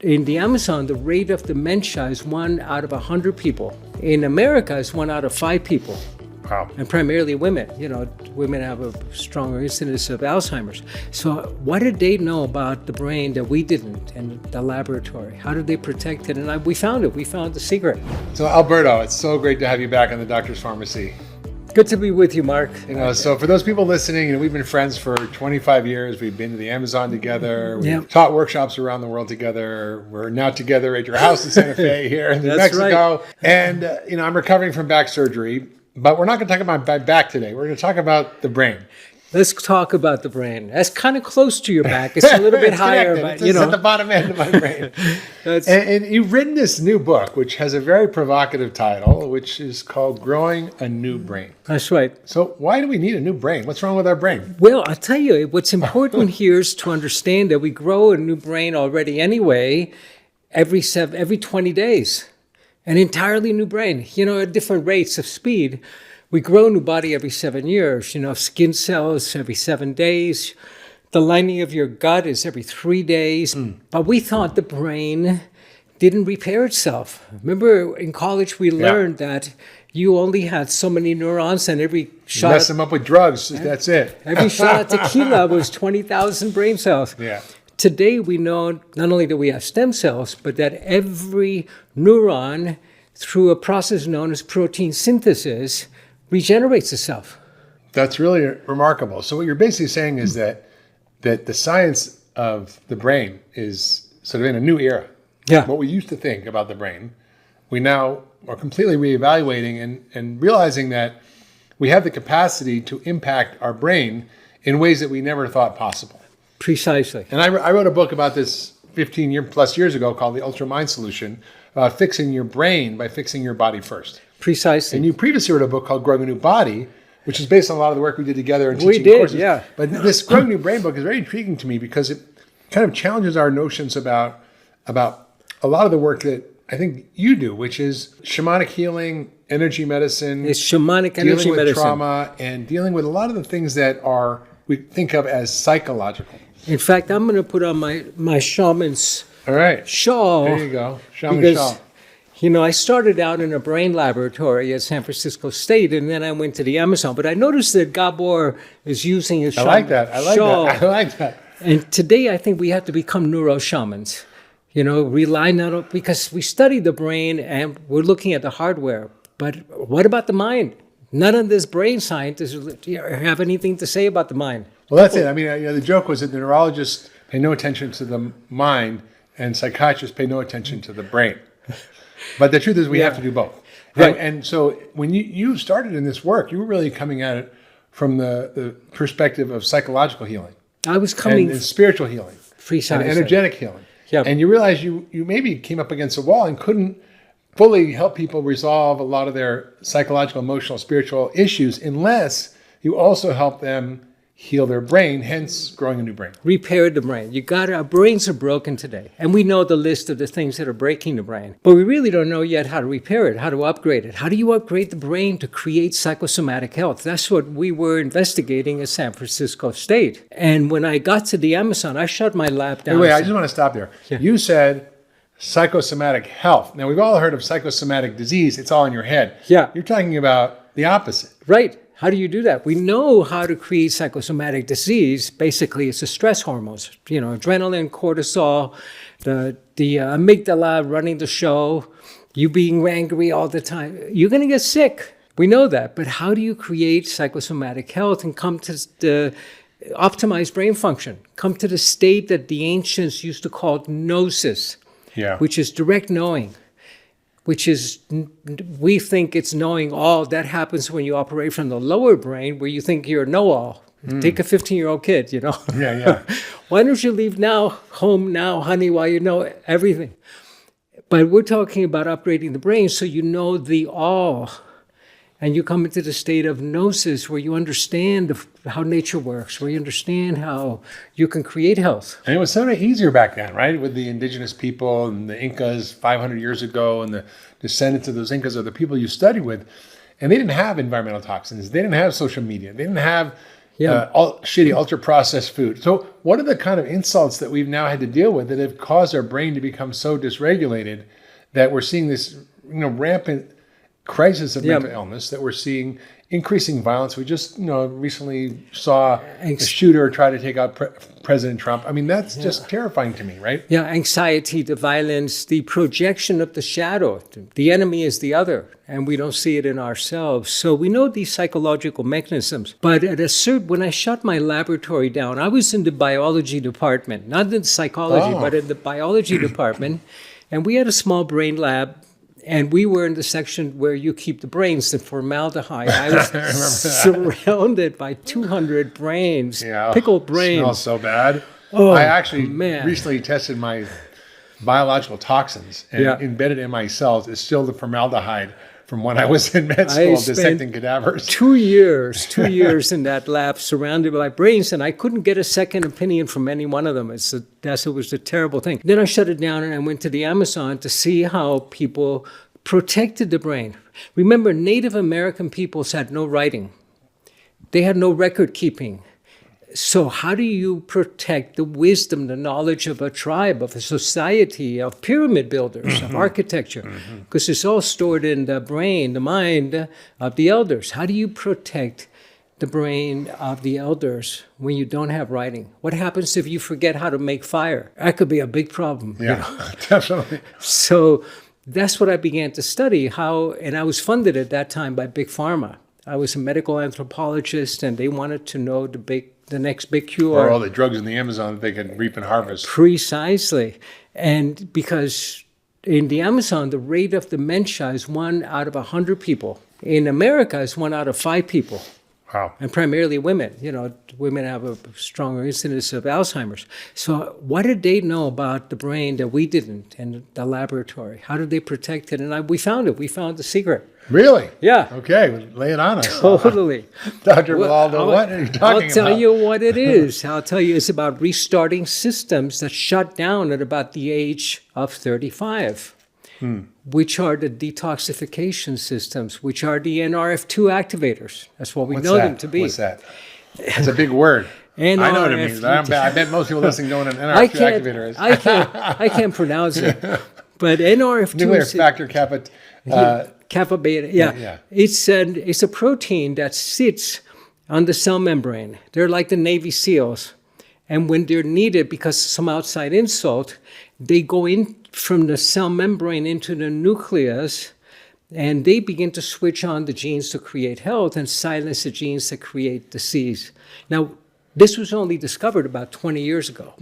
in the Amazon, the rate of dementia is 1 out of 100 people. In America, it's 1 out of 5 people. Wow. And primarily women. Women have a stronger incidence of Alzheimer's. So what did they know about the brain that we didn't in the laboratory? How did they protect it? And we found it. We found the secret. So Alberto, it's so great to have you back on the Doctor's Pharmacy. Good to be with you, Mark. So for those people listening, we've been friends for 25 years. We've been to the Amazon together. We've taught workshops around the world together. We're now together at your house in Santa Fe here in New Mexico. Right. And, I'm recovering from back surgery, but we're not going to talk about my back today. We're going to talk about the brain. Let's talk about the brain. That's kind of close to your back. It's a little bit higher, but it's at the bottom end of my brain. and you've written this new book, which has a very provocative title, which is called Growing a New Brain. That's right. So why do we need a new brain? What's wrong with our brain? Well, I'll tell you, what's important here is to understand that we grow a new brain already anyway, every 20 days. An entirely new brain, at different rates of speed. We grow a new body every 7 years, skin cells every 7 days. The lining of your gut is every 3 days. But we thought the brain didn't repair itself. Remember in college we learned that you only had so many neurons and every shot... Mess them up with drugs, that's it. Every shot of tequila was 20,000 brain cells. Yeah. Today we know not only that we have stem cells, but that every neuron, through a process known as protein synthesis, regenerates itself. That's really remarkable. So what you're basically saying is that the science of the brain is sort of in a new era. Yeah. What we used to think about the brain, we now are completely reevaluating and realizing that we have the capacity to impact our brain in ways that we never thought possible. Precisely. And I wrote a book about this 15 plus years ago called The Ultra Mind Solution, about fixing your brain by fixing your body first. Precisely. And you previously wrote a book called Growing a New Body, which is based on a lot of the work we did together in teaching courses. Yeah. But this Growing a New Brain book is very intriguing to me because it kind of challenges our notions about a lot of the work that I think you do, which is shamanic healing, energy medicine. It's shamanic energy medicine. Dealing with trauma and dealing with a lot of the things that we think of as psychological. In fact, I'm going to put on my shaman's shawl. There you go. Shaman shawl. I started out in a brain laboratory at San Francisco State, and then I went to the Amazon. But I noticed that Gabor is using his shawl. I like that. And today, I think we have to become neuro-shamans. Rely not on, because we study the brain and we're looking at the hardware. But what about the mind? None of this brain scientists have anything to say about the mind. Well, that's it. I mean, the joke was that the neurologists pay no attention to the mind and psychiatrists pay no attention to the brain. But the truth is we have to do both. Right. And so when you started in this work, you were really coming at it from the perspective of psychological healing. I was coming... And spiritual healing. Precisely. And energetic healing. Yeah. And you realized you maybe came up against a wall and couldn't fully help people resolve a lot of their psychological, emotional, spiritual issues unless you also help them heal their brain, hence growing a new brain. Repair the brain. Our brains are broken today. And we know the list of the things that are breaking the brain. But we really don't know yet how to repair it, how to upgrade it. How do you upgrade the brain to create psychosomatic health? That's what we were investigating at San Francisco State. And when I got to the Amazon, I shut my lab down. Wait, I just want to stop there. Yeah. You said psychosomatic health. Now, we've all heard of psychosomatic disease. It's all in your head. Yeah. You're talking about the opposite. Right. How do you do that? We know how to create psychosomatic disease. Basically, it's the stress hormones, adrenaline, cortisol, the amygdala running the show, you being angry all the time. You're going to get sick. We know that. But how do you create psychosomatic health and come to the optimized brain function? Come to the state that the ancients used to call gnosis, which is direct knowing. Which is, we think it's knowing all. That happens when you operate from the lower brain where you think you're a know-all. Take a 15-year-old kid, Yeah. Why don't you leave home now, honey, while you know everything? But we're talking about upgrading the brain so you know the all. And you come into the state of gnosis where you understand how nature works, where you understand how you can create health. And it was so much easier back then, right? With the indigenous people and the Incas 500 years ago and the descendants of those Incas are the people you study with. And they didn't have environmental toxins. They didn't have social media. They didn't have shitty, ultra-processed food. So what are the kind of insults that we've now had to deal with that have caused our brain to become so dysregulated that we're seeing this, rampant crisis of mental illness, that we're seeing increasing violence? We just, recently saw a shooter try to take out President Trump. I mean, that's just terrifying to me, right? Yeah, anxiety, the violence, the projection of the shadow. The enemy is the other, and we don't see it in ourselves. So we know these psychological mechanisms. But when I shut my laboratory down, I was in the biology department, not in psychology, but in the biology department. And we had a small brain lab. And we were in the section where you keep the brains, the formaldehyde. I was surrounded by 200 brains, pickled brains. Smells so bad. I actually recently tested my biological toxins, and embedded in my cells is still the formaldehyde from when I was in med school dissecting cadavers. 2 years in that lab surrounded by brains, and I couldn't get a second opinion from any one of them. It was a terrible thing. Then I shut it down and I went to the Amazon to see how people protected the brain. Remember, Native American peoples had no writing. They had no record keeping. So how do you protect the wisdom, the knowledge of a tribe, of a society, of pyramid builders, of architecture? Because it's all stored in the brain, the mind of the elders. How do you protect the brain of the elders when you don't have writing? What happens if you forget how to make fire? That could be a big problem. Yeah, definitely. So that's what I began to study, and I was funded at that time by Big Pharma. I was a medical anthropologist, and they wanted to know the next big cure. Or all the drugs in the Amazon that they could reap and harvest. Precisely. And because in the Amazon, the rate of dementia is 1 out of 100 people. In America, it's 1 out of 5 people. Wow. And primarily women. Women have a stronger incidence of Alzheimer's. So what did they know about the brain that we didn't in the laboratory? How did they protect it? And we found it. We found the secret. Really? Yeah. Okay, lay it on us. Totally. Dr. Villoldo, what are you talking about? I'll tell you what it is. I'll tell you it's about restarting systems that shut down at about the age of 35, which are the detoxification systems, which are the NRF2 activators. That's what we know them to be. What's that? That's a big word. I know what it means. I bet most people listening don't know what an NRF2 activator is. I can't pronounce it. But NRF2 nuclear factor kappa. Kappa beta, yeah. It's a protein that sits on the cell membrane. They're like the Navy SEALs. And when they're needed because of some outside insult, they go in from the cell membrane into the nucleus, and they begin to switch on the genes to create health and silence the genes that create disease. Now, this was only discovered about 20 years ago.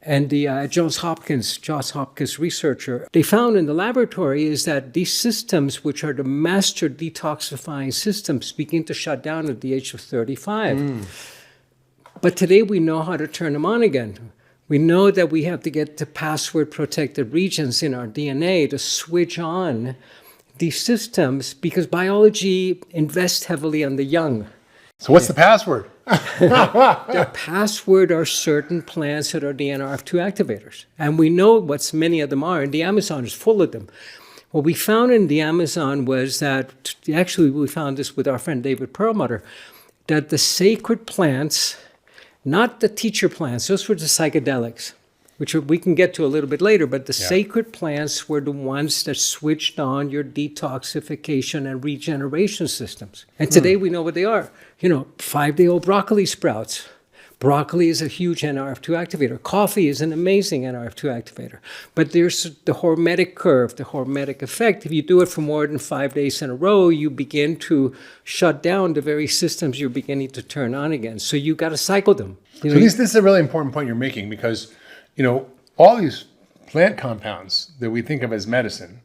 And the Johns Hopkins researcher, they found in the laboratory is that these systems, which are the master detoxifying systems, begin to shut down at the age of 35. But today we know how to turn them on again. We know that we have to get the password-protected regions in our DNA to switch on these systems because biology invests heavily on the young. So what's the password? The password are certain plants that are the NRF2 activators. And we know what many of them are, and the Amazon is full of them. What we found in the Amazon was that, actually we found this with our friend David Perlmutter, that the sacred plants, not the teacher plants, those were the psychedelics, which we can get to a little bit later, but the sacred plants were the ones that switched on your detoxification and regeneration systems. And today we know what they are. 5-day-old broccoli sprouts. Broccoli is a huge NRF2 activator. Coffee is an amazing NRF2 activator. But there's the hormetic curve, the hormetic effect. If you do it for more than 5 days in a row, you begin to shut down the very systems you're beginning to turn on again. So you got to cycle them. So this is a really important point you're making because all these plant compounds that we think of as medicine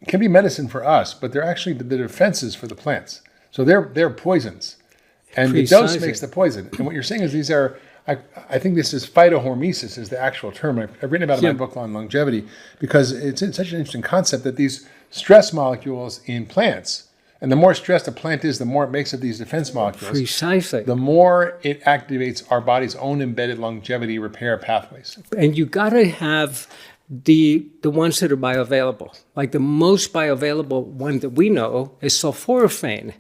can be medicine for us, but they're actually the defenses for the plants. So they're poisons. And the dose makes the poison. And what you're saying is these are, I think this is phytohormesis is the actual term. I've written about it in my book on longevity because it's such an interesting concept that these stress molecules in plants, and the more stressed a plant is, the more it makes of these defense molecules. Precisely. The more it activates our body's own embedded longevity repair pathways. And you got to have the ones that are bioavailable. Like the most bioavailable one that we know is sulforaphane.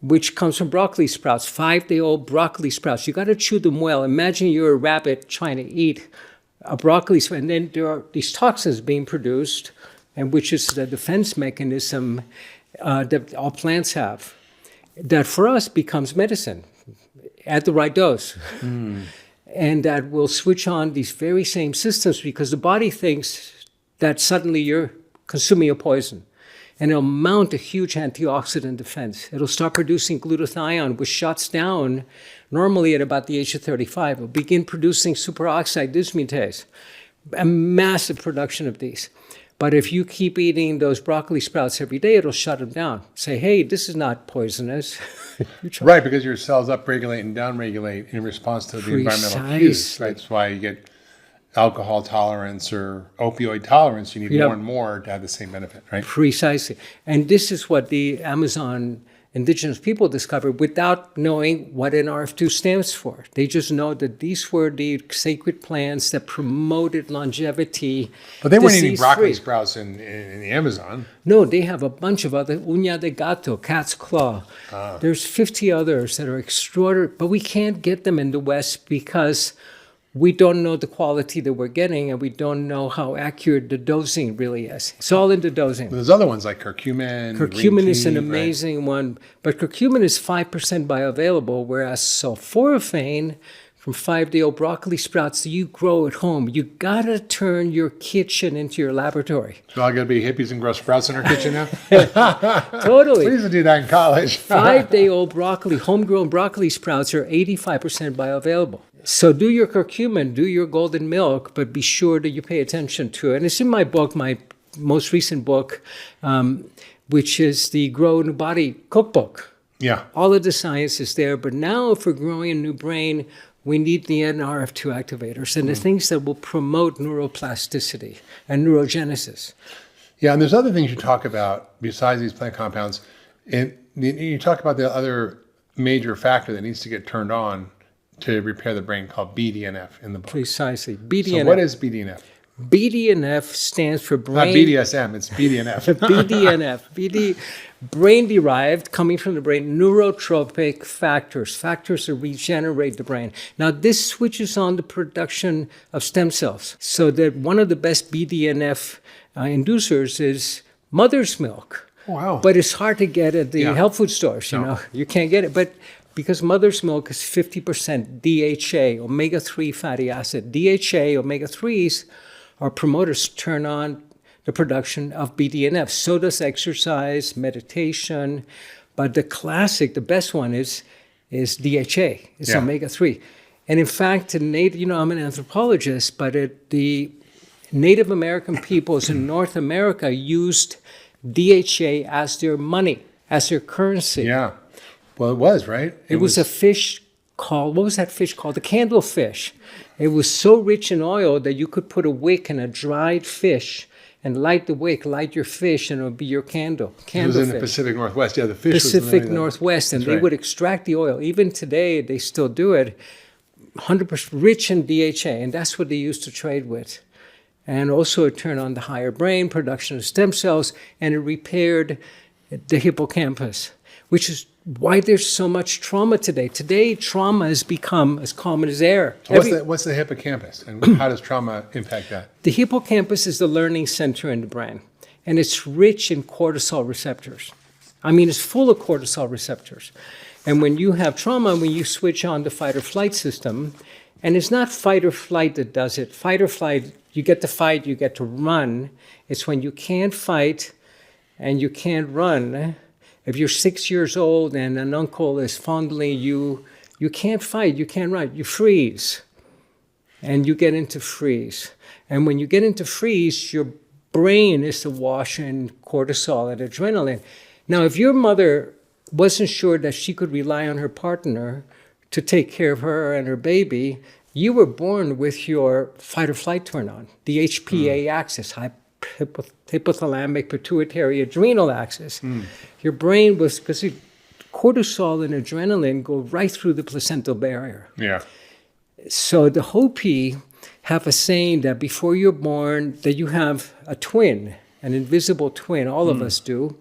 which comes from broccoli sprouts, 5-day-old broccoli sprouts. You got to chew them well. Imagine you're a rabbit trying to eat a broccoli sprout, and then there are these toxins being produced, and which is the defense mechanism that all plants have, that for us becomes medicine at the right dose. And that will switch on these very same systems because the body thinks that suddenly you're consuming a poison. And it'll mount a huge antioxidant defense. It'll start producing glutathione, which shuts down normally at about the age of 35. It'll begin producing superoxide dismutase, a massive production of these. But if you keep eating those broccoli sprouts every day, it'll shut them down. Say, hey, this is not poisonous. Right, because your cells upregulate and downregulate in response to the environmental cues. Right? That's why you get alcohol tolerance or opioid tolerance. You need more and more to have the same benefit, right? Precisely. And this is what the Amazon indigenous people discovered without knowing what NRF2 stands for. They just know that these were the sacred plants that promoted longevity. But they weren't eating broccoli sprouts in the Amazon. No, they have a bunch of other, uña de gato, cat's claw. There's 50 others that are extraordinary, but we can't get them in the West because we don't know the quality that we're getting, and we don't know how accurate the dosing really is. It's all in the dosing. But there's other ones like curcumin. Curcumin is an amazing one, but curcumin is 5% bioavailable, whereas sulforaphane from 5-day-old broccoli sprouts that you grow at home, you gotta turn your kitchen into your laboratory. So all gotta be hippies and grow sprouts in our kitchen now? Totally. We used to do that in college. 5-day-old broccoli, homegrown broccoli sprouts are 85% bioavailable. So do your curcumin, do your golden milk, but be sure that you pay attention to it. And it's in my book, my most recent book, which is the Grow New Body cookbook. Yeah. All of the science is there, but now if we're growing a new brain, we need the NRF2 activators and the things that will promote neuroplasticity and neurogenesis. Yeah, and there's other things you talk about besides these plant compounds. And you talk about the other major factor that needs to get turned on to repair the brain called BDNF in the book. Precisely. BDNF. So what is BDNF? BDNF stands for brain... Not BDSM, it's BDNF. BDNF. Brain-derived, coming from the brain, neurotrophic factors. Factors that regenerate the brain. Now, this switches on the production of stem cells. So that one of the best BDNF inducers is mother's milk. Wow. But it's hard to get at the health food stores, you know. You can't get it. But because mother's milk is 50% DHA, omega-3 fatty acid. DHA, omega-3s are promoters to turn on the production of BDNF. So does exercise, meditation. But the classic, the best one is DHA. It's omega-3. And in fact, I'm an anthropologist, but the Native American peoples in North America used DHA as their money, as their currency. Yeah. Well, it was, right? It was a fish called, what was that fish called? The candlefish. It was so rich in oil that you could put a wick in a dried fish and light the wick, light your fish, and it would be your candle. It was in the Pacific Northwest. Yeah, the fish Pacific was Northwest, and they would extract the oil. Even today, they still do it. 100% rich in DHA, and that's what they used to trade with. And also it turned on the higher brain, production of stem cells, and it repaired the hippocampus, which is why there's so much trauma today. Today, trauma has become as common as air. So what's the hippocampus, and how does trauma impact that? The hippocampus is the learning center in the brain, and it's rich in cortisol receptors. I mean, it's full of cortisol receptors. And when you have trauma, when you switch on the fight or flight system, and it's not fight or flight that does it. Fight or flight, you get to fight, you get to run. It's when you can't fight and you can't run. If you're 6 years old and an uncle is fondling you, you can't fight, you can't run, you freeze. And you get into freeze. And when you get into freeze, your brain is awash in cortisol and adrenaline. Now, if your mother wasn't sure that she could rely on her partner to take care of her and her baby, you were born with your fight or flight turn on, the HPA axis, hypothalamic pituitary adrenal axis. Your brain was, because cortisol and adrenaline go right through the placental barrier. Yeah. So the Hopi have a saying that before you're born, that you have a twin, an invisible twin, all of us do,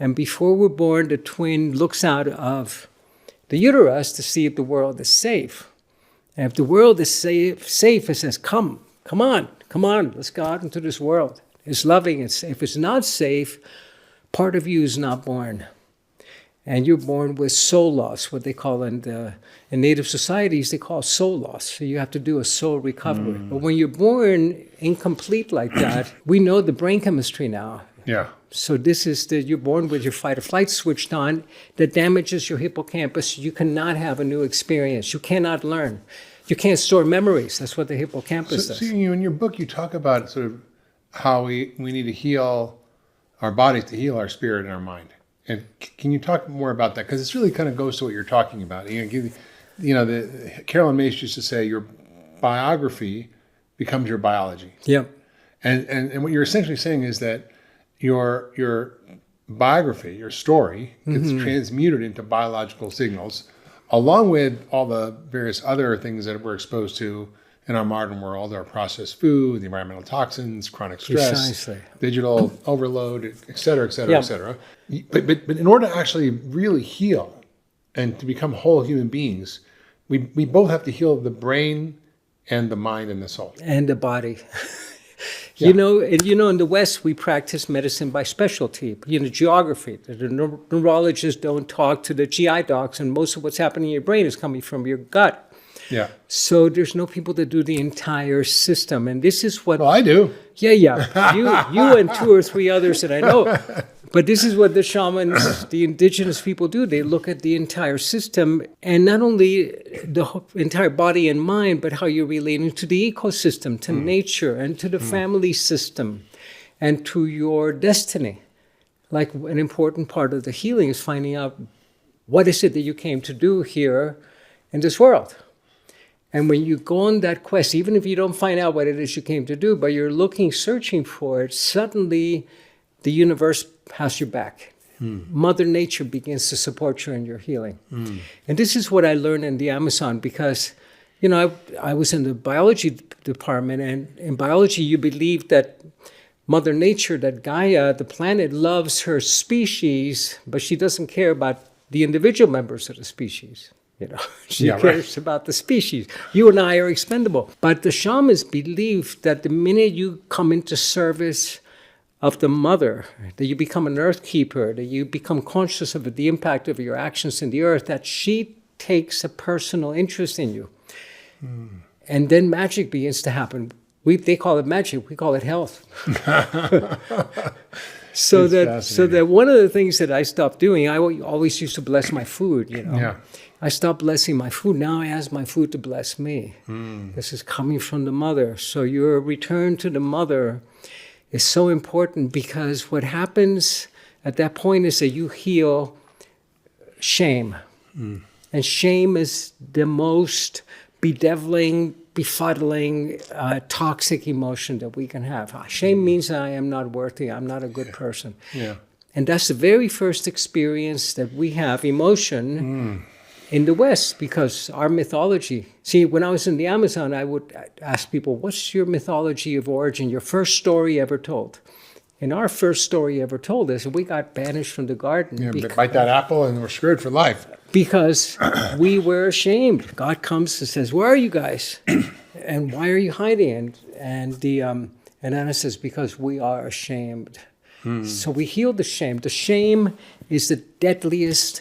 And before we're born, the twin looks out of the uterus to see if the world is safe. And if the world is safe, it says, come on, let's go out into this world. It's loving, it's safe. If it's not safe, part of you is not born. And you're born with soul loss, what they call in native societies, they call soul loss. So you have to do a soul recovery. But when you're born incomplete like that, we know the brain chemistry now. Yeah. So this is you're born with your fight or flight switched on that damages your hippocampus. You cannot have a new experience. You cannot learn. You can't store memories. That's what the hippocampus does. So in your book, you talk about sort of how we need to heal our bodies to heal our spirit and our mind. And can you talk more about that? Because it really kind of goes to what you're talking about. Carolyn Mace used to say, your biography becomes your biology. Yeah. And what you're essentially saying is that your biography, your story, gets transmuted into biological signals, along with all the various other things that we're exposed to in our modern world, our processed food, the environmental toxins, chronic stress, Precisely. digital overload, et cetera, et cetera, Yeah. et cetera. But in order to actually really heal and to become whole human beings, we both have to heal the brain and the mind and the soul. And the body. Yeah. In the West, we practice medicine by specialty. Geography. The neurologists don't talk to the GI docs, and most of what's happening in your brain is coming from your gut. Yeah. So there's no people that do the entire system, and this is what. Well, I do. Yeah. You and two or three others that I know. But this is what the shamans, the indigenous people do. They look at the entire system, and not only the entire body and mind, but how you're relating to the ecosystem, to nature, and to the family system, and to your destiny. Like an important part of the healing is finding out what is it that you came to do here in this world. And when you go on that quest, even if you don't find out what it is you came to do, but you're looking, searching for it, suddenly the universe has your back. Mother Nature begins to support you in your healing. And this is what I learned in the Amazon because, I was in the biology department, and in biology you believe that Mother Nature, that Gaia, the planet, loves her species, but she doesn't care about the individual members of the species. She cares about the species. You and I are expendable. But the shamans believe that the minute you come into service of the mother, that you become an earth keeper, that you become conscious of the impact of your actions in the earth, that she takes a personal interest in you. And then magic begins to happen. They call it magic, we call it health. So that one of the things that I stopped doing, I always used to bless my food, Yeah. I stopped blessing my food. Now I ask my food to bless me. This is coming from the mother. So your return to the mother is so important because what happens at that point is that you heal shame. And shame is the most bedeviling, befuddling, toxic emotion that we can have. Shame means that I am not worthy, I'm not a good person. Yeah. And that's the very first experience that we have, emotion, in the West, because our mythology. See, when I was in the Amazon, I would ask people, what's your mythology of origin, your first story ever told? And our first story ever told is we got banished from the garden. Yeah, bite that apple and we're screwed for life. Because we were ashamed. God comes and says, where are you guys? And why are you hiding? And then it says, because we are ashamed. So we heal the shame. The shame is the deadliest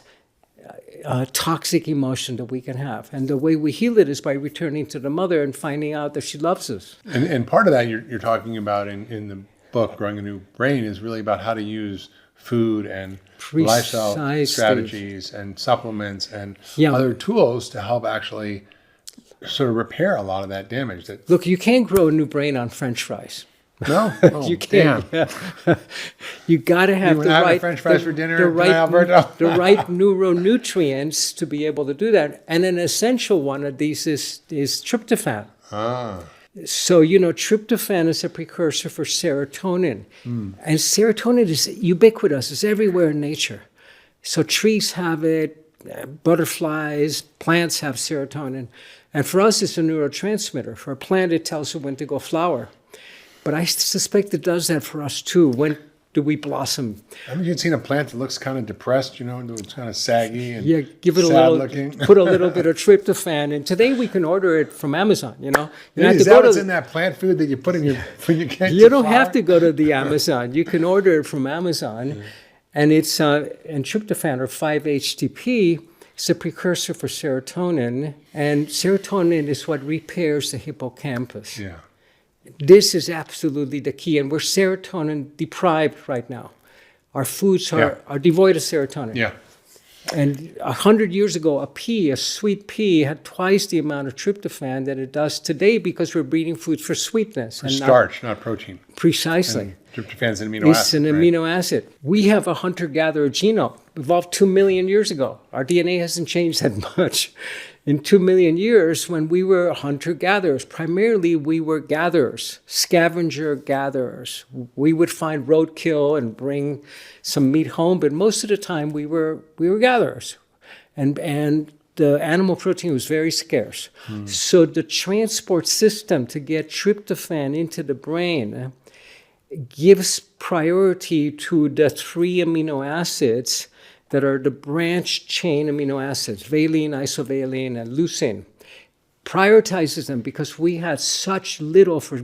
toxic emotion that we can have. And the way we heal it is by returning to the mother and finding out that she loves us. And part of that you're talking about in the book, Growing a New Brain, is really about how to use food and lifestyle strategies and supplements and other tools to help actually sort of repair a lot of that damage. Look, you can't grow a new brain on French fries. No? Oh, you can't. You got to have the right French fries for dinner Alberto. The right neuronutrients to be able to do that. And an essential one of these is tryptophan. So, tryptophan is a precursor for serotonin. And serotonin is ubiquitous. It's everywhere in nature. So trees have it, butterflies, plants have serotonin. And for us, it's a neurotransmitter. For a plant, it tells it when to go flower. But I suspect it does that for us too. When do we blossom. Haven't you seen a plant that looks kind of depressed, it's kind of saggy and give it sad looking? Put a little bit of tryptophan, and today we can order it from Amazon, You don't have Is to that go what's to, in that plant food that you put in your when you get you don't have to go to the Amazon. You can order it from Amazon, and it's and tryptophan, or 5-HTP, is a precursor for serotonin, and serotonin is what repairs the hippocampus. Yeah. This is absolutely the key, and we're serotonin deprived right now. Our foods are devoid of serotonin. Yeah. And 100 years ago, a sweet pea, had twice the amount of tryptophan that it does today because we're breeding foods for sweetness. For starch, not protein. Precisely. And tryptophan's an amino acid. It's an amino acid. We have a hunter-gatherer genome, evolved 2 million years ago. Our DNA hasn't changed that much. In 2 million years, when we were hunter-gatherers, primarily we were gatherers, scavenger-gatherers. We would find roadkill and bring some meat home, but most of the time we were gatherers. And the animal protein was very scarce. So the transport system to get tryptophan into the brain gives priority to the 3 amino acids that are the branch chain amino acids, valine, isovaline, and leucine. Prioritizes them because we had such little, for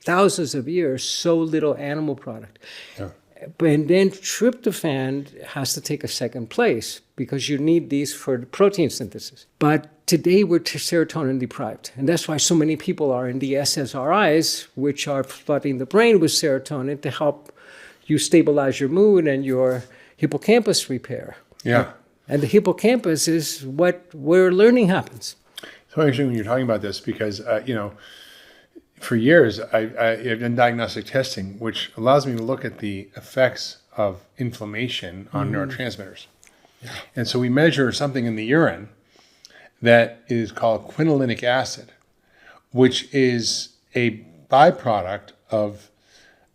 thousands of years, so little animal product. Yeah. And then tryptophan has to take a second place because you need these for the protein synthesis. But today we're serotonin deprived. And that's why so many people are in the SSRIs, which are flooding the brain with serotonin to help you stabilize your mood and your hippocampus repair. Yeah. And the hippocampus is where learning happens. So actually, when you're talking about this, because, for years, I've done diagnostic testing, which allows me to look at the effects of inflammation on neurotransmitters. Yeah. And so we measure something in the urine that is called quinolinic acid, which is a byproduct of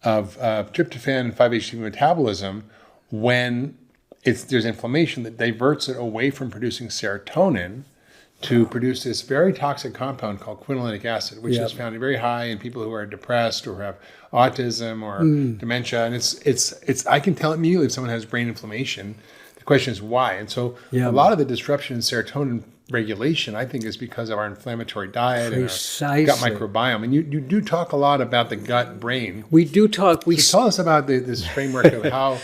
tryptophan and 5-HTP metabolism when there's inflammation that diverts it away from producing serotonin to produce this very toxic compound called quinolinic acid, which is found very high in people who are depressed or have autism or dementia. And it's I can tell immediately if someone has brain inflammation. The question is why. And so a lot of the disruption in serotonin regulation, I think, is because of our inflammatory diet and our gut microbiome. And you do talk a lot about the gut brain. We do talk. So tell us about this framework of how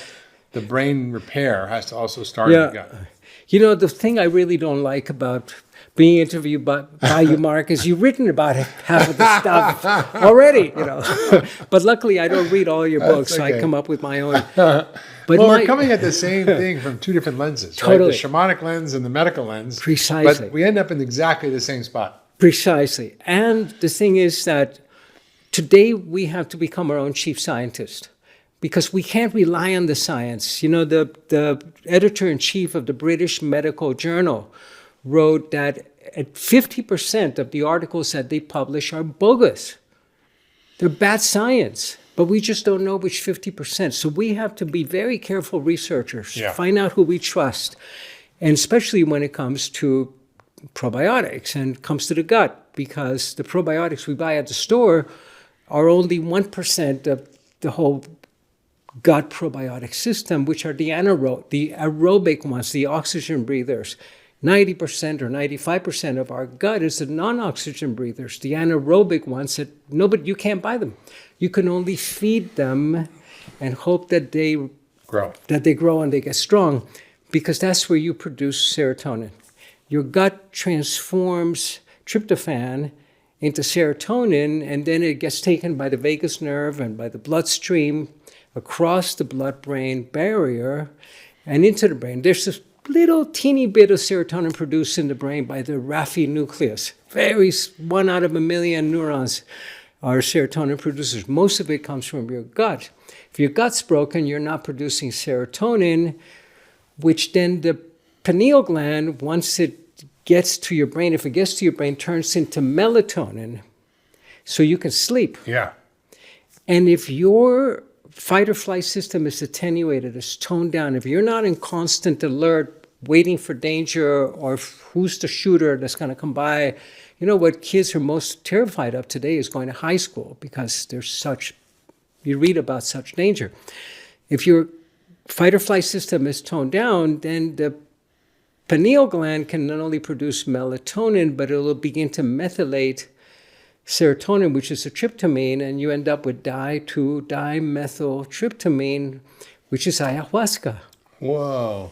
the brain repair has to also start in the gut. The thing I really don't like about being interviewed by you, Mark, is you've written about half of the stuff already, But luckily, I don't read all your books, so I come up with my own. But we're coming at the same thing from two different lenses, totally. Right? The shamanic lens and the medical lens. Precisely. But we end up in exactly the same spot. Precisely. And the thing is that today we have to become our own chief scientist, because we can't rely on the science. The editor-in-chief of the British Medical Journal wrote that 50% of the articles that they publish are bogus. They're bad science, but we just don't know which 50%. So we have to be very careful researchers, find out who we trust, and especially when it comes to probiotics and comes to the gut, because the probiotics we buy at the store are only 1% of the whole gut probiotic system, which are the aerobic ones, the oxygen breathers. 90% or 95% of our gut is the non-oxygen breathers, the anaerobic ones that you can't buy them. You can only feed them and hope that they grow and they get strong, because that's where you produce serotonin. Your gut transforms tryptophan into serotonin, and then it gets taken by the vagus nerve and by the bloodstream across the blood-brain barrier and into the brain. There's this little teeny bit of serotonin produced in the brain by the Raphe nucleus. 1 out of 1 million neurons are serotonin producers. Most of it comes from your gut. If your gut's broken, you're not producing serotonin, which then the pineal gland, once it gets to your brain, if it gets to your brain, turns into melatonin so you can sleep. Yeah. And if your fight or flight system is attenuated, is toned down, if you're not in constant alert, waiting for danger or who's the shooter that's going to come by, what kids are most terrified of today is going to high school because you read about such danger. If your fight or flight system is toned down, then the pineal gland can not only produce melatonin, but it will begin to methylate serotonin, which is a tryptamine, and you end up with di-2-dimethyltryptamine, which is ayahuasca. Whoa.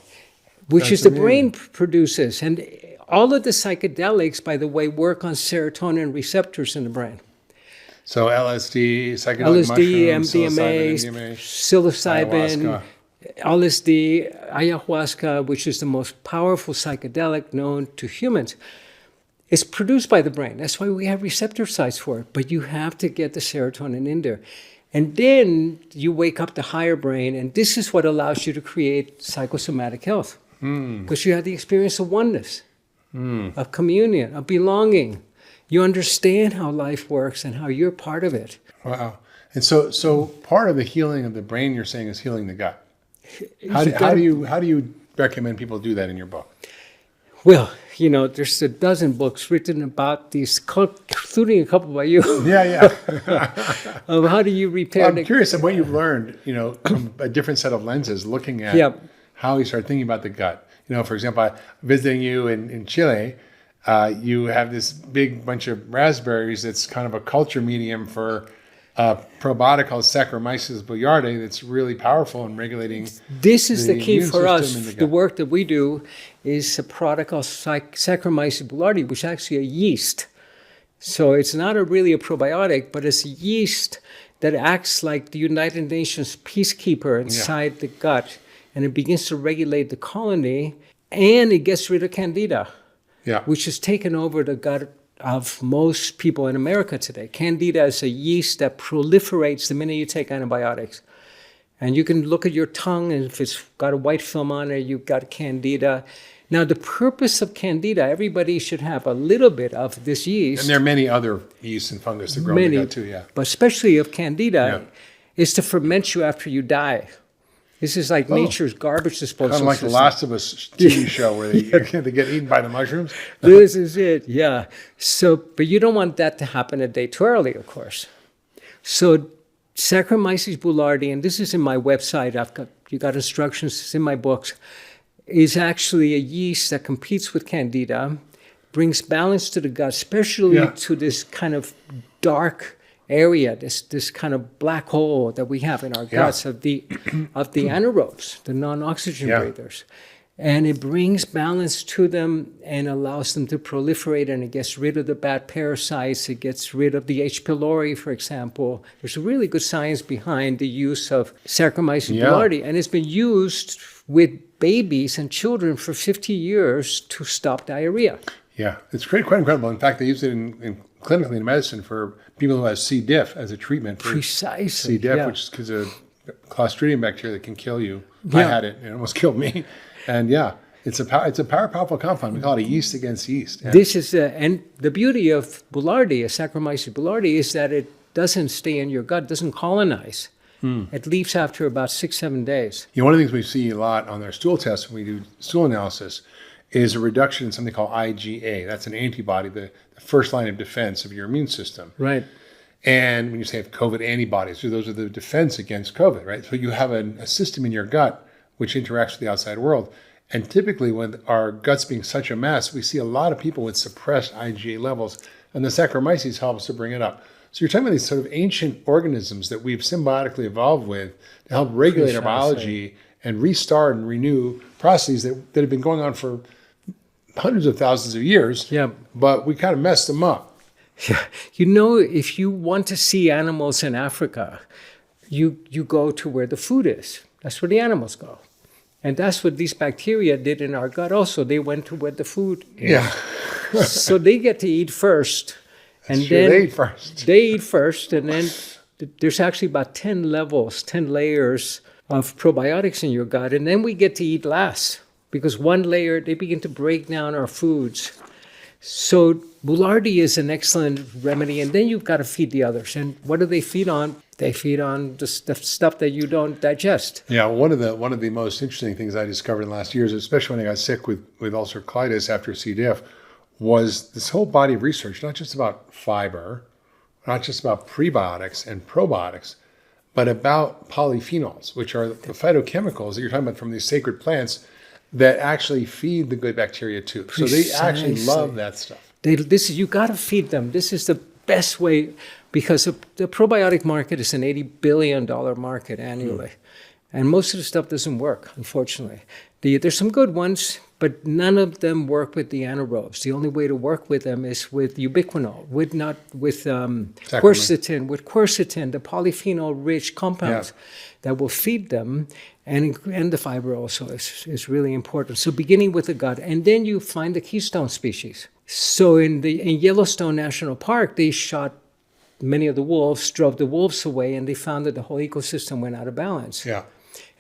Which is the brain produces. And all of the psychedelics, by the way, work on serotonin receptors in the brain. So LSD, psychedelic mushrooms, MDMA, psilocybin, LSD, ayahuasca, which is the most powerful psychedelic known to humans, is produced by the brain. That's why we have receptor sites for it. But you have to get the serotonin in there. And then you wake up the higher brain, and this is what allows you to create psychosomatic health. Because you have the experience of oneness, of communion, of belonging. You understand how life works and how you're part of it. Wow. And so part of the healing of the brain, you're saying, is healing the gut. How do you recommend people do that in your book? Well, there's a dozen books written about these, including a couple by you. Yeah. Of how do you repair I'm curious of what you've learned, from a different set of lenses, looking at how you start thinking about the gut. For example, visiting you in Chile, you have this big bunch of raspberries that's kind of a culture medium for probiotic called Saccharomyces boulardii that's really powerful in regulating. This is the key for us. The work that we do is a product called Saccharomyces boulardii, which is actually a yeast. So it's not really a probiotic, but it's a yeast that acts like the United Nations peacekeeper inside the gut, and it begins to regulate the colony, and it gets rid of candida, which has taken over the gut of most people in America today. Candida is a yeast that proliferates the minute you take antibiotics. And you can look at your tongue, and if it's got a white film on it, you've got candida. Now, the purpose of candida, everybody should have a little bit of this yeast. And there are many other yeasts and fungus that grow in the gut too, but especially of candida, is to ferment you after you die. This is like nature's garbage disposal system. Kind of like the Last of Us TV show where they get eaten by the mushrooms. This is it, So, but you don't want that to happen a day too early, of course. So Saccharomyces boulardii, and this is in my website, you got instructions, it's in my books, is actually a yeast that competes with candida, brings balance to the gut, especially to this kind of dark area, this kind of black hole that we have in our guts of the anaerobes, the non-oxygen breathers. And it brings balance to them and allows them to proliferate, and it gets rid of the bad parasites. It gets rid of the H. pylori, for example. There's really good science behind the use of Saccharomyces boulardii, and it's been used with babies and children for 50 years to stop diarrhea. Yeah, it's quite incredible. In fact, they use it clinically in medicine for people who have C. diff as a treatment for C. diff, which is because of Clostridium bacteria that can kill you. I had it; it almost killed me. And it's a powerful compound. We call it a yeast against yeast. And this is and the beauty of boulardii, Saccharomyces boulardii, is that it doesn't stay in your gut, doesn't colonize. It leaves after about 6-7 days. One of the things we see a lot on our stool tests when we do stool analysis is a reduction in something called IgA. That's an antibody, the first line of defense of your immune system. Right. And when you say COVID antibodies, so those are the defense against COVID, right? So you have a system in your gut which interacts with the outside world. And typically when our guts being such a mess, we see a lot of people with suppressed IgA levels, and the Saccharomyces helps to bring it up. So you're talking about these sort of ancient organisms that we've symbiotically evolved with to help regulate our biology and restart and renew processes that have been going on for hundreds of thousands of years, but we kind of messed them up. Yeah. If you want to see animals in Africa, you go to where the food is. That's where the animals go. And that's what these bacteria did in our gut also. They went to where the food is. So they get to eat first. That's true. They eat first. And then there's actually about 10 levels, 10 layers of probiotics in your gut. And then we get to eat last. Because one layer, they begin to break down our foods. So boulardii is an excellent remedy, and then you've got to feed the others. And what do they feed on? They feed on the stuff that you don't digest. Yeah, one of the most interesting things I discovered in the last years, especially when I got sick with ulcerative colitis after C. diff, was this whole body of research, not just about fiber, not just about prebiotics and probiotics, but about polyphenols, which are the phytochemicals that you're talking about from these sacred plants that actually feed the good bacteria too. Precisely. So they actually love that stuff. You got to feed them. This is the best way, because the probiotic market is an $80 billion market annually. And most of the stuff doesn't work, unfortunately. There's some good ones, but none of them work with the anaerobes. The only way to work with them is with ubiquinol, with quercetin, the polyphenol-rich compounds that will feed them, and the fiber also is really important. So beginning with the gut, and then you find the keystone species. So in Yellowstone National Park, they shot many of the wolves, drove the wolves away, and they found that the whole ecosystem went out of balance. Yeah.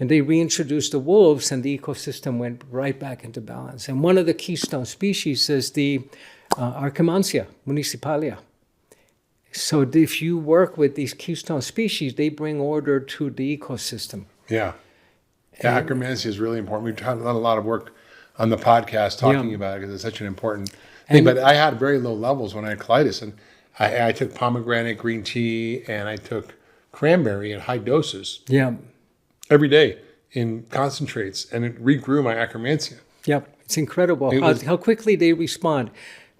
And they reintroduced the wolves, and the ecosystem went right back into balance. And one of the keystone species is the Archimansia municipalia. So if you work with these keystone species, they bring order to the ecosystem. Yeah. Yeah, Archimansia is really important. We've done a lot of work on the podcast talking about it because it's such an important thing. But I had very low levels when I had colitis, and I took pomegranate green tea, and I took cranberry in high doses. Yeah. Every day in concentrates, and it regrew my Akkermansia. Yep, it's incredible how quickly they respond.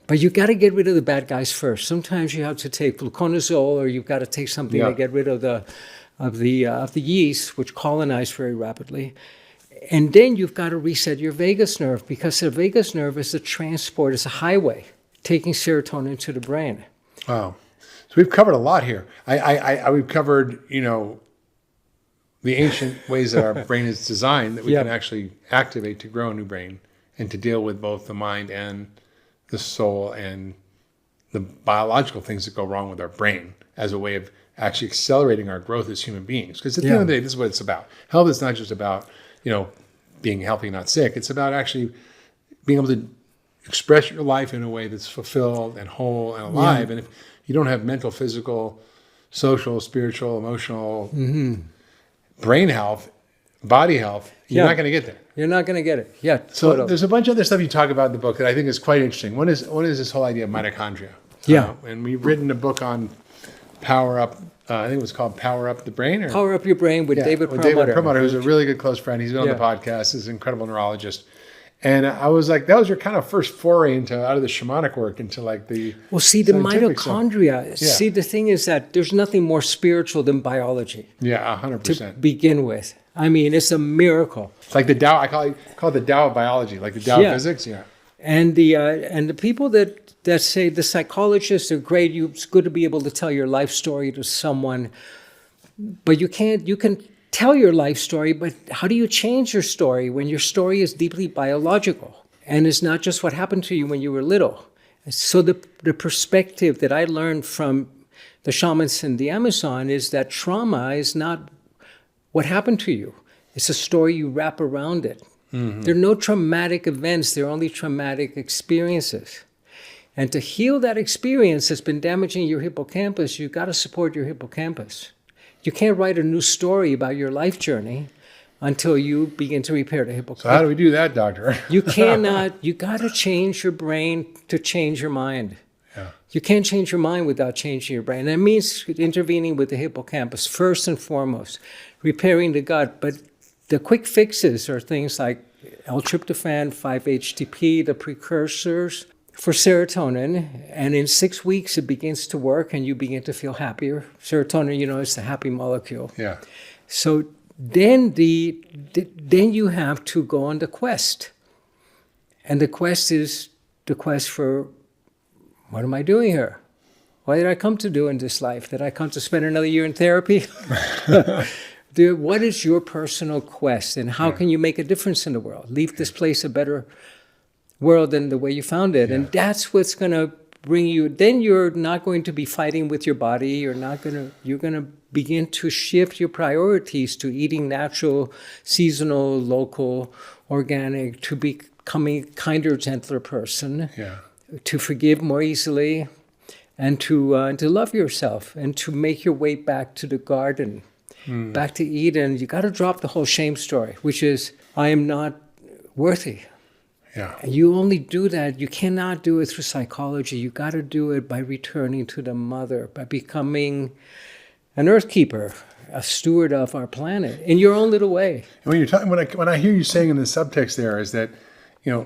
But you got to get rid of the bad guys first. Sometimes you have to take fluconazole, or you've got to take something to get rid of the yeast, which colonize very rapidly. And then you've got to reset your vagus nerve, because the vagus nerve is a transport, it's a highway taking serotonin to the brain. Wow. So we've covered a lot here. We've covered, the ancient ways that our brain is designed, that we can actually activate to grow a new brain and to deal with both the mind and the soul and the biological things that go wrong with our brain as a way of actually accelerating our growth as human beings. Because at the end of the day, this is what it's about. Health is not just about, being healthy, not sick. It's about actually being able to express your life in a way that's fulfilled and whole and alive. Yeah. And if you don't have mental, physical, social, spiritual, emotional, brain health, body health, you're not going to get there. You're not going to get it. Yeah. So there's a bunch of other stuff you talk about in the book that I think is quite interesting. One is this whole idea of mitochondria. Yeah. And we've written a book on Power Up. I think it was called Power Up the Brain. Power Up Your Brain with David Perlmutter. David Perlmutter, who's a really good close friend. He's been on the podcast. He's an incredible neurologist. And I was like, that was your kind of first foray out of the shamanic work into like the the mitochondria. Yeah. See, the thing is that there's nothing more spiritual than biology. Yeah, 100%. To begin with. I mean, it's a miracle. It's like the Tao, I call it the Tao of biology, like the Tao of physics. Yeah. And the people that say the psychologists are great, it's good to be able to tell your life story to someone, but you can tell your life story, but how do you change your story when your story is deeply biological and it's not just what happened to you when you were little? So the perspective that I learned from the shamans in the Amazon is that trauma is not what happened to you. It's a story you wrap around it. Mm-hmm. There are no traumatic events. There are only traumatic experiences. And to heal that experience that's been damaging your hippocampus, you've got to support your hippocampus. You can't write a new story about your life journey until you begin to repair the hippocampus. So how do we do that, doctor? You cannot. You got to change your brain to change your mind. Yeah. You can't change your mind without changing your brain. That means intervening with the hippocampus first and foremost, repairing the gut. But the quick fixes are things like L-tryptophan, 5-HTP, the precursors for serotonin, and in 6 weeks it begins to work and you begin to feel happier. Serotonin, is the happy molecule. Yeah. So then then you have to go on the quest. And the quest is the quest for, what am I doing here? What did I come to do in this life? Did I come to spend another year in therapy? What is your personal quest, and how can you make a difference in the world? Leave this place a better world than the way you found it. Yeah. And that's what's going to bring you. Then you're not going to be fighting with your body. You're going to begin to shift your priorities to eating natural, seasonal, local, organic, to becoming a kinder, gentler person, to forgive more easily, and to love yourself, and to make your way back to the garden, back to Eden. You got to drop the whole shame story, which is, I am not worthy. Yeah. You only do that. You cannot do it through psychology. You got to do it by returning to the mother, by becoming an earth keeper, a steward of our planet in your own little way. And when you're talking, when I hear you saying in the subtext there is that,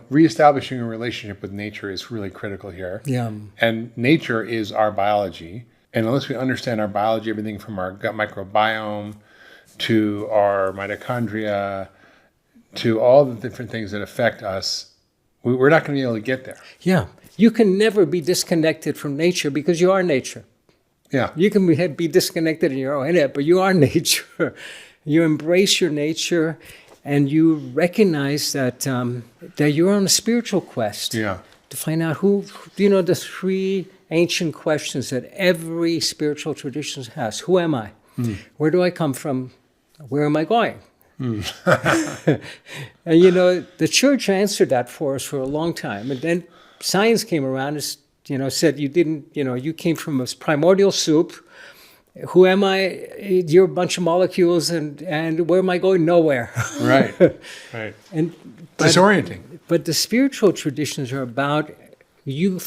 reestablishing a relationship with nature is really critical here. Yeah. And nature is our biology. And unless we understand our biology, everything from our gut microbiome to our mitochondria to all the different things that affect us, we're not going to be able to get there. Yeah. You can never be disconnected from nature because you are nature. Yeah. You can be disconnected in your own head, but you are nature. You embrace your nature and you recognize that that you're on a spiritual quest to find out the three ancient questions that every spiritual tradition has. Who am I? Where do I come from? Where am I going? And the church answered that for us for a long time. And then science came around and said you came from a primordial soup. Who am I? You're a bunch of molecules, and where am I going? Nowhere. Right. And disorienting. But the spiritual traditions are about you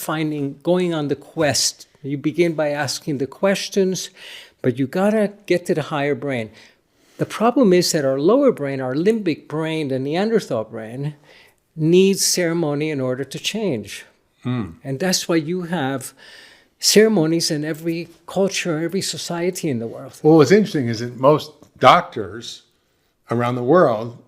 going on the quest. You begin by asking the questions, but you gotta get to the higher brain. The problem is that our lower brain, our limbic brain, the Neanderthal brain, needs ceremony in order to change. And that's why you have ceremonies in every culture, every society in the world. Well, what's interesting is that most doctors around the world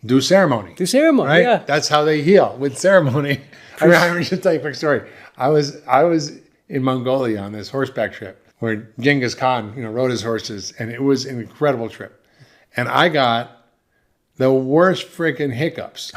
do ceremony. Right? Yeah. That's how they heal, with ceremony. I mean, just tell you a quick story. I was in Mongolia on this horseback trip where Genghis Khan, rode his horses, and it was an incredible trip. And I got the worst freaking hiccups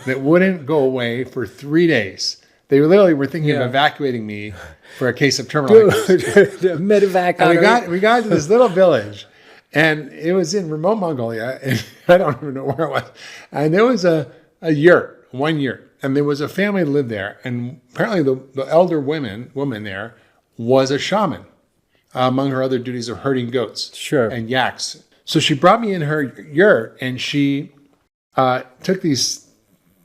that wouldn't go away for 3 days. They literally were thinking of evacuating me for a case of terminal hiccups. Medevac. And we got to this little village, and it was in remote Mongolia, and I don't even know where it was. And there was a yurt, one yurt, and there was a family that lived there, and apparently the elder woman there was a shaman, among her other duties of herding goats and yaks. So she brought me in her yurt, and she took these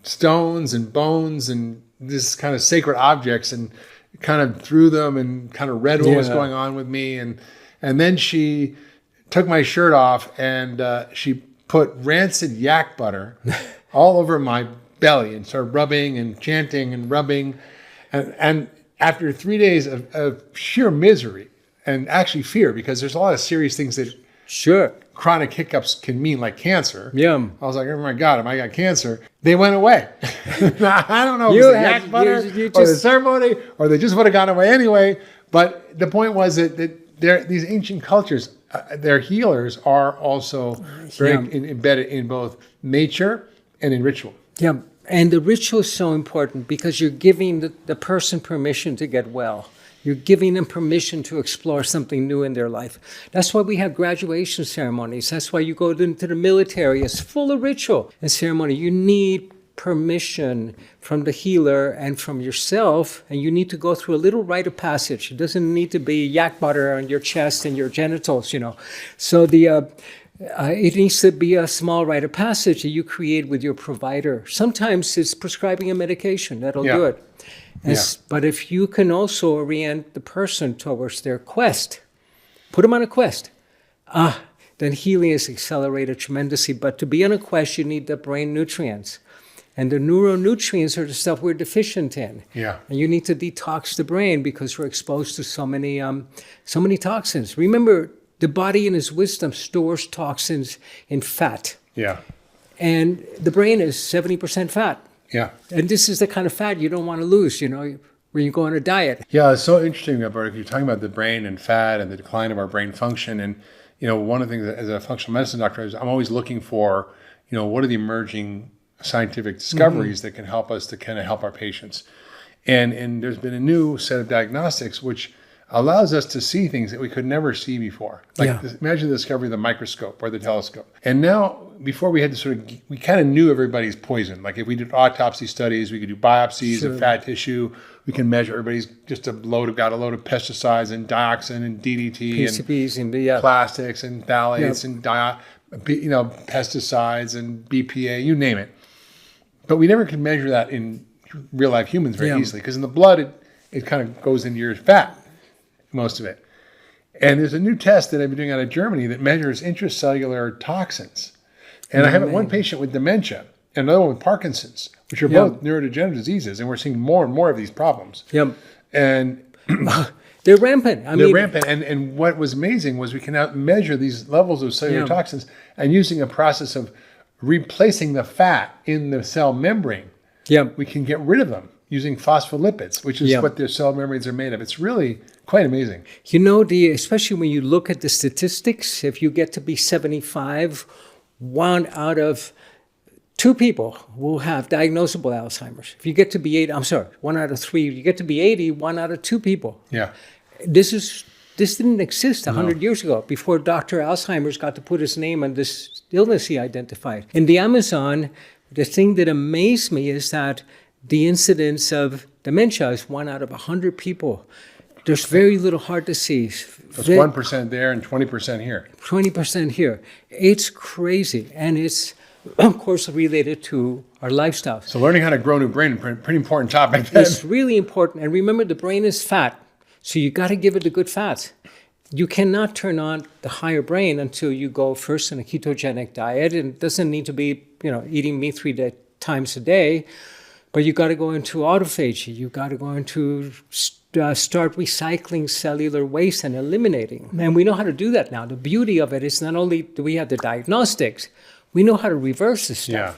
stones and bones and this kind of sacred objects and kind of threw them and kind of read what was going on with me. And then she took my shirt off and she put rancid yak butter all over my belly and started rubbing and chanting and rubbing. And after 3 days of sheer misery and actually fear, because there's a lot of serious things that chronic hiccups can mean, like cancer. I was like, oh my God, if I got cancer, they went away. I don't know if it was the yak butter or the ceremony, or they just would have gone away anyway. But the point was that these ancient cultures, their healers are also very embedded in both nature and in ritual. Yeah, and the ritual is so important because you're giving the person permission to get well. You're giving them permission to explore something new in their life. That's why we have graduation ceremonies. That's why you go into the military. It's full of ritual and ceremony. You need permission from the healer and from yourself, and you need to go through a little rite of passage. It doesn't need to be yak butter on your chest and your genitals, So it needs to be a small rite of passage that you create with your provider. Sometimes it's prescribing a medication. That'll do it. But if you can also orient the person towards their quest, put them on a quest, then healing is accelerated tremendously. But to be on a quest, you need the brain nutrients. And the neuronutrients are the stuff we're deficient in. And you need to detox the brain because we're exposed to so many toxins. Remember, the body in its wisdom stores toxins in fat. And the brain is 70% fat. And this is the kind of fat you don't want to lose, when you go on a diet. It's so interesting, Alberto. You're talking about the brain and fat and the decline of our brain function. And, one of the things that, as a functional medicine doctor, is I'm always looking for, what are the emerging scientific discoveries that can help us to kind of help our patients. And there's been a new set of diagnostics which allows us to see things that we could never see before. Imagine the discovery of the microscope or the telescope. And now, before we had to we kind of knew everybody's poison. Like if we did autopsy studies, we could do biopsies of fat tissue. We can measure everybody's got a load of pesticides and dioxin and DDT PCBs and plastics and phthalates and pesticides and BPA, you name it. But we never could measure that in real life humans very easily, because in the blood, it kind of goes into your fat, most of it. And there's a new test that I've been doing out of Germany that measures intracellular toxins. And I have one patient with dementia and another one with Parkinson's, which are both neurodegenerative diseases. And we're seeing more and more of these problems. Yep. And they're rampant. They're rampant. And what was amazing was we can now measure these levels of cellular toxins and using a process of replacing the fat in the cell membrane, we can get rid of them using phospholipids, which is what their cell membranes are made of. It's really quite amazing. You know, especially when you look at the statistics, if you get to be 75, 1 out of 2 people will have diagnosable Alzheimer's. If you get to be 1 out of 3. If you get to be 80, 1 out of 2 people. Yeah. This didn't exist 100 years ago, before Dr. Alzheimer's got to put his name on this illness he identified. In the Amazon, the thing that amazed me is that the incidence of dementia is 1 out of 100 people. There's very little heart disease. It's 1% there and 20% here. 20% here. It's crazy. And it's, of course, related to our lifestyle. So learning how to grow a new brain, pretty important topic. It's really important. And remember, the brain is fat. So you got to give it the good fats. You cannot turn on the higher brain until you go first on a ketogenic diet. And it doesn't need to be, eating meat 3 times a day. But you got to go into autophagy. You got to go into start recycling cellular waste and eliminating. And we know how to do that now. The beauty of it is not only do we have the diagnostics, we know how to reverse this stuff. Yeah.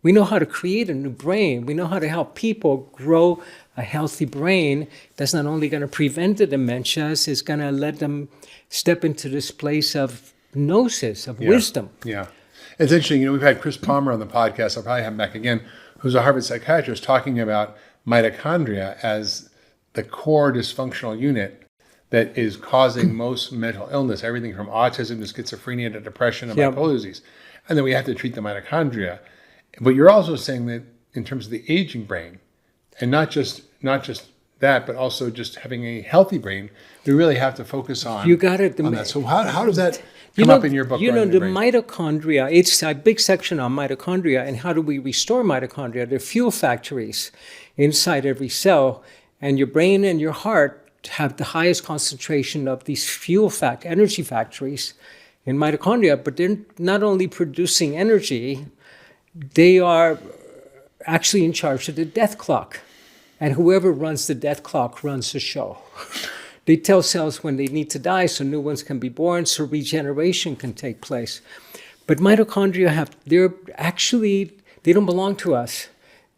We know how to create a new brain. We know how to help people grow a healthy brain that's not only going to prevent the dementias, it's going to let them step into this place of gnosis, of wisdom. Yeah. It's interesting. We've had Chris Palmer on the podcast. I'll probably have him back again, who's a Harvard psychiatrist, talking about mitochondria as the core dysfunctional unit that is causing most mental illness, everything from autism to schizophrenia to depression and bipolar disease. And then we have to treat the mitochondria. But you're also saying that in terms of the aging brain, and not just that, but also just having a healthy brain, we really have to focus on, on that. So how does that come up in your book? The mitochondria, it's a big section on mitochondria and how do we restore mitochondria. They're fuel factories inside every cell, and your brain and your heart have the highest concentration of these energy factories in mitochondria, but they're not only producing energy, they are actually in charge of the death clock. And whoever runs the death clock runs the show. They tell cells when they need to die so new ones can be born, so regeneration can take place. But mitochondria they don't belong to us.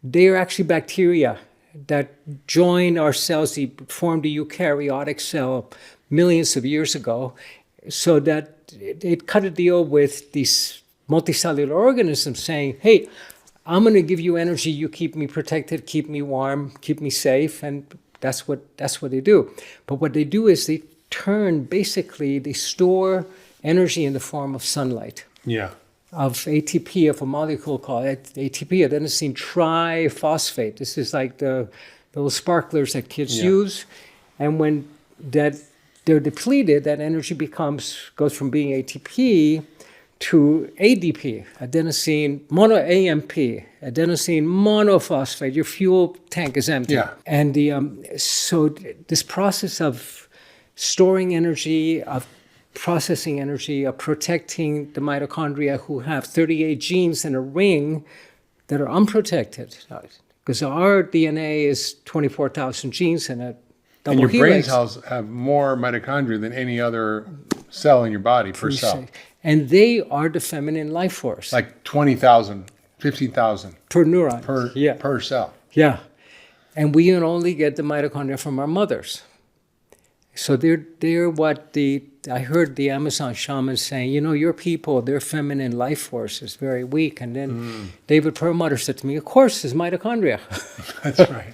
They are actually bacteria that join our cells. They formed the eukaryotic cell millions of years ago, so that it cut a deal with these multicellular organisms saying, hey, I'm going to give you energy, you keep me protected, keep me warm, keep me safe, and that's what they do. But what they do is they store energy in the form of sunlight. Yeah. Of ATP, of a molecule called ATP, adenosine triphosphate. This is like the little sparklers that kids use. And when they're depleted, that energy goes from being ATP to ADP, adenosine monophosphate. Your fuel tank is empty. Yeah. And so this process of storing energy, of processing energy, of protecting the mitochondria who have 38 genes in a ring that are unprotected, because our DNA is 24,000 genes in a double helix. And your brain cells have more mitochondria than any other cell in your body per cell. And they are the feminine life force. Like 20,000, 15,000. Per neuron. Per cell. Yeah. And we only get the mitochondria from our mothers. So they're what I heard the Amazon shaman saying, your people, their feminine life force is very weak. And then David Perlmutter said to me, of course, it's mitochondria. That's right.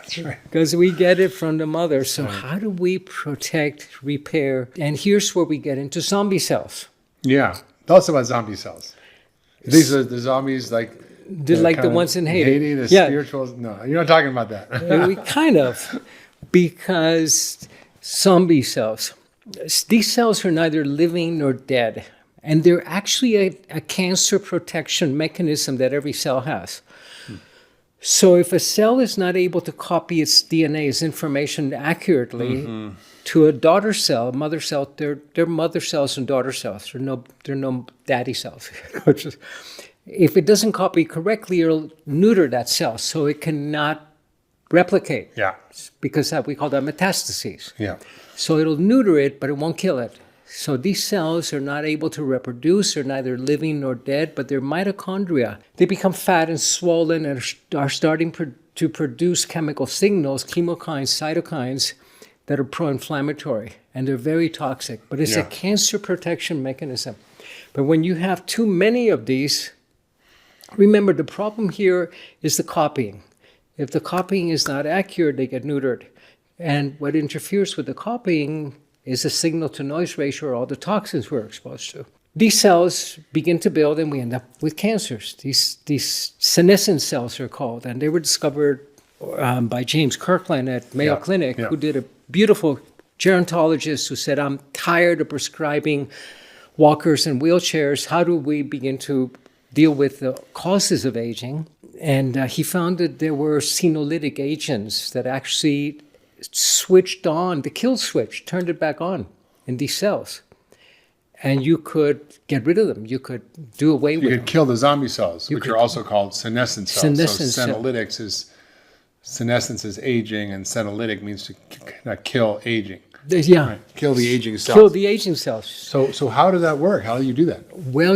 That's right. Because we get it from the mother. So how do we protect, repair? And here's where we get into zombie cells. Yeah. Tell us about zombie cells. These are the zombies like the ones in Haiti. The spirituals. No, you're not talking about that. We kind of, because zombie cells, these cells are neither living nor dead. And they're actually a cancer protection mechanism that every cell has. So if a cell is not able to copy its DNA, its information accurately to a daughter cell, mother cell, they're mother cells and daughter cells. They're no daddy cells. If it doesn't copy correctly, it'll neuter that cell so it cannot replicate. Yeah. Because we call that metastases. Yeah. So it'll neuter it, but it won't kill it. So these cells are not able to reproduce. They're neither living nor dead, but they're mitochondria. They become fat and swollen and are starting to produce chemical signals, chemokines, cytokines, that are pro-inflammatory. And they're very toxic. But it's a cancer protection mechanism. But when you have too many of these, remember the problem here is the copying. If the copying is not accurate, they get neutered. And what interferes with the copying is the signal-to-noise ratio, or all the toxins we're exposed to. These cells begin to build, and we end up with cancers. These senescent cells are called, and they were discovered by James Kirkland at Mayo Clinic, who did a beautiful gerontologist who said, I'm tired of prescribing walkers and wheelchairs. How do we begin to deal with the causes of aging? And he found that there were senolytic agents that actually switched on the kill switch, turned it back on in these cells. And you could get rid of them. You could do away with them. You could kill the zombie cells, which are also called senescent cells. Senescence is aging, and senolytic means to kill aging. Yeah. Right. Kill the aging cells. Kill the aging cells. So how does that work? How do you do that? Well,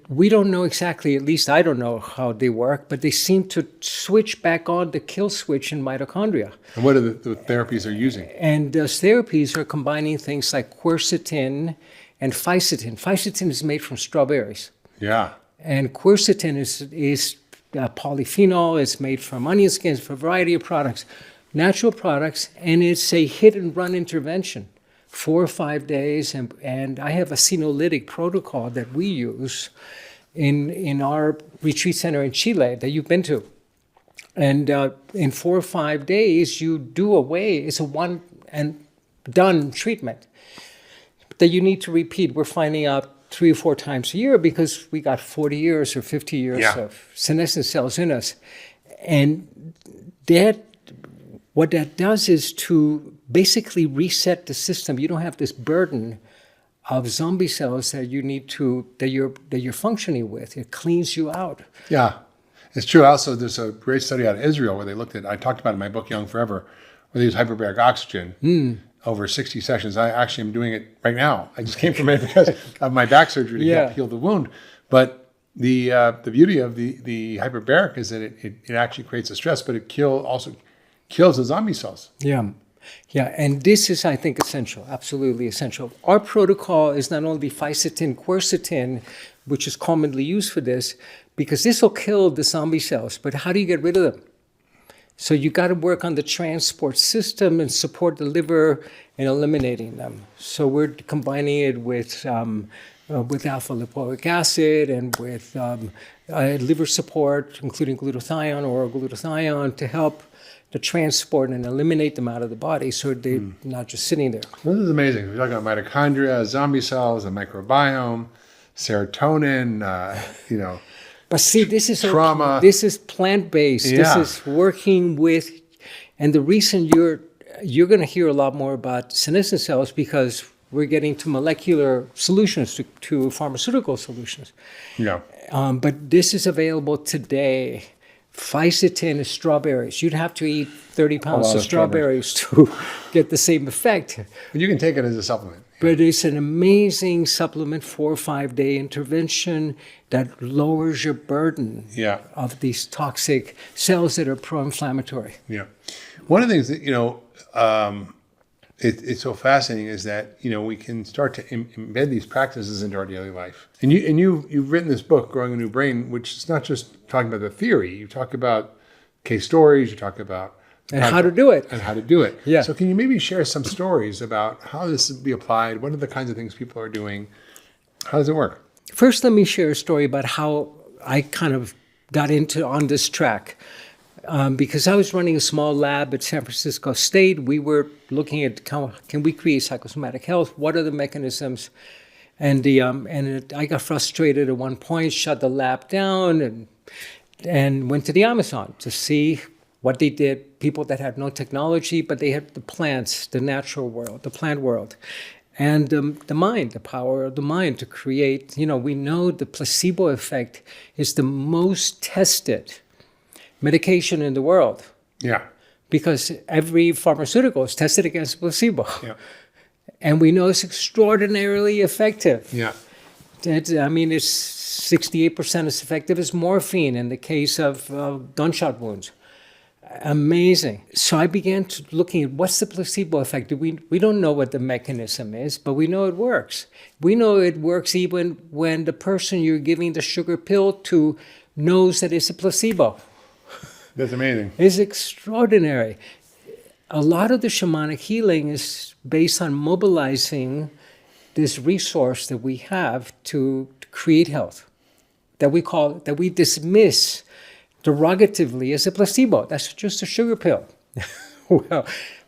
we don't know exactly, at least I don't know how they work, but they seem to switch back on the kill switch in mitochondria. And what are the therapies they're using? And those therapies are combining things like quercetin and fisetin. Fisetin is made from strawberries. Yeah. And quercetin is polyphenol. It's made from onion skins, for a variety of products. Natural products, and it's a hit-and-run intervention, 4 or 5 days, and I have a senolytic protocol that we use in our retreat center in Chile that you've been to. And in 4 or 5 days, you do away, it's a one-and-done treatment that you need to repeat. We're finding out 3 or 4 times a year because we got 40 years or 50 years of senescent cells in us. And what that does is to basically reset the system. You don't have this burden of zombie cells that you're functioning with. It cleans you out. Yeah, it's true. Also, there's a great study out of Israel where they looked at, I talked about it in my book, Young Forever, where they use hyperbaric oxygen over 60 sessions. I actually am doing it right now. I just came from it because of my back surgery to help heal the wound. But the beauty of the hyperbaric is that it actually creates a stress, but it also kills the zombie cells. Yeah, and this is, I think, essential, absolutely essential. Our protocol is not only fisetin, quercetin, which is commonly used for this, because this will kill the zombie cells, but how do you get rid of them? So you got to work on the transport system and support the liver in eliminating them. So we're combining it with alpha lipoic acid and with liver support, including glutathione, oral glutathione, to help to transport and eliminate them out of the body so they're not just sitting there. This is amazing. We're talking about mitochondria, zombie cells, the microbiome, serotonin, But see, this is trauma. This is plant-based. This is working with, and the reason you're going to hear a lot more about senescent cells because we're getting to molecular solutions, to pharmaceutical solutions. Yeah. But this is available today. Fisetin is strawberries. You'd have to eat 30 pounds of strawberries to get the same effect. But you can take it as a supplement. But it's an amazing supplement, 4 or 5 day intervention that lowers your burden of these toxic cells that are pro-inflammatory. Yeah. One of the things that, it's so fascinating is that, we can start to embed these practices into our daily life. And you've written this book, Growing a New Brain, which is not just talking about the theory. You talk about case stories, you talk about how to do it. And how to do it. Yeah. So can you maybe share some stories about how this would be applied? What are the kinds of things people are doing? How does it work? First, let me share a story about how I kind of got on this track. Because I was running a small lab at San Francisco State, we were looking at can we create psychosomatic health? What are the mechanisms? And I got frustrated at one point, shut the lab down, and went to the Amazon to see what they did. People that had no technology, but they had the plants, the natural world, the plant world. And the mind, the power of the mind to create, we know the placebo effect is the most tested medication in the world. Yeah. Because every pharmaceutical is tested against placebo. Yeah. And we know it's extraordinarily effective. Yeah. It's 68% as effective as morphine in the case of gunshot wounds. Amazing. So I began looking at what's the placebo effect. We don't know what the mechanism is, but we know it works. We know it works even when the person you're giving the sugar pill to knows that it's a placebo. That's amazing. It's extraordinary. A lot of the shamanic healing is based on mobilizing this resource that we have to create health, that we dismiss derogatively as a placebo. That's just a sugar pill. Well,